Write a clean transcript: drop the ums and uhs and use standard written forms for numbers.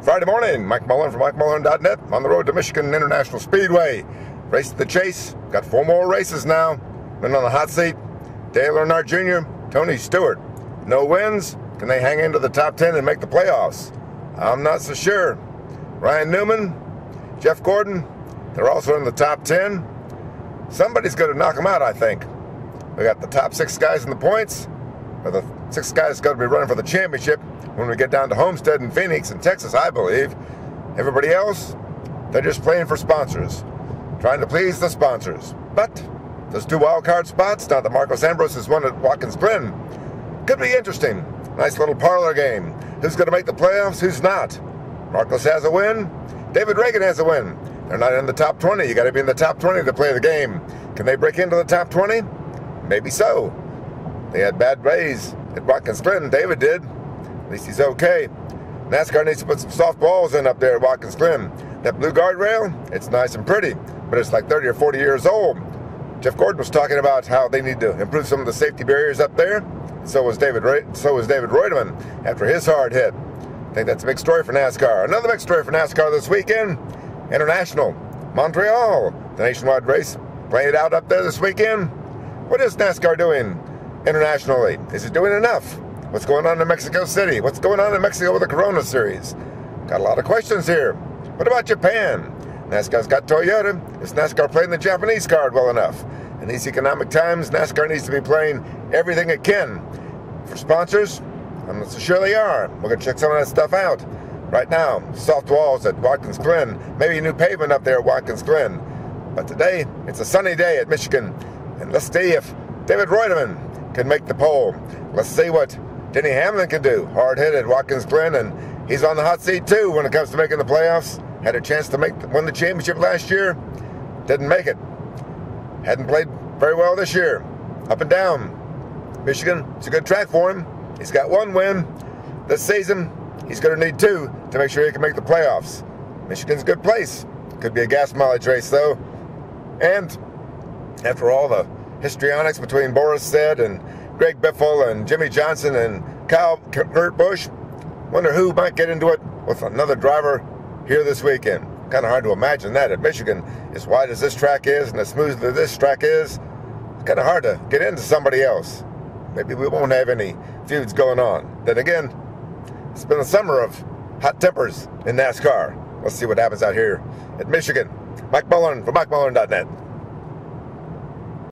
Friday morning, Mike Mullen from MikeMullen.net on the road to Michigan International Speedway. Race to the chase. Got 4 more races now. Been on the hot seat. Dale Earnhardt Jr., TonyStewart. No wins. Can they hang into the top 10 and make the playoffs? I'm not so sure. Ryan Newman, Jeff Gordon, they're also in the top 10. Somebody's going to knock them out, I think. We got the top 6 guys in the points. Or the 6 guys going to be running for the championship when we get down to Homestead and Phoenix and Texas, I believe. Everybody else, they're just playing for sponsors. Trying to please the sponsors. But those 2 wild card spots, now that Marcos Ambrose has won at Watkins Glen, could be interesting. Nice little parlor game. Who's going to make the playoffs? Who's not? Marcos has a win. David Reagan has a win. They're not in the top 20. You got to be in the top 20 to play the game. Can they break into the top 20? Maybe so. They had bad days at Watkins Glen. David did. At least he's okay. NASCAR needs to put some soft balls in up there at Watkins Glen. That blue guardrail, it's nice and pretty, but it's like 30 or 40 years old. Jeff Gordon was talking about how they need to improve some of the safety barriers up there. So was David Reutemann after his hard hit. I think that's a big story for NASCAR. Another big story for NASCAR this weekend. International. Montreal. The nationwide race. Playing it out up there this weekend. What is NASCAR doing internationally? Is it doing enough? What's going on in Mexico City? What's going on in Mexico with the Corona Series? Got a lot of questions here. What about Japan? NASCAR's got Toyota. Is NASCAR playing the Japanese card well enough? In these economic times, NASCAR needs to be playing everything it can. For sponsors, I'm not so sure they are. We're going to check some of that stuff out. Right now, soft walls at Watkins Glen. Maybe a new pavement up there at Watkins Glen. But today, it's a sunny day at Michigan. And let's see if David Reutemann can make the pole. Let's see what Denny Hamlin can do. Hard hit at Watkins Glen, and he's on the hot seat too when it comes to making the playoffs. Had a chance to win the championship last year. Didn't make it. Hadn't played very well this year. Up and down. Michigan, it's a good track for him. He's got 1 win this season. He's going to need 2 to make sure he can make the playoffs. Michigan's a good place. Could be a gas mileage race, though. And after all the histrionics between Boris Said and Greg Biffle and Jimmy Johnson and Kurt Busch, wonder who might get into it with another driver here this weekend. Kind of hard to imagine that at Michigan. As wide as this track is and as smooth as this track is, it's kind of hard to get into somebody else. Maybe we won't have any feuds going on. Then again, it's been a summer of hot tempers in NASCAR. Let's see what happens out here at Michigan. Mike Mullen from MikeMullen.net.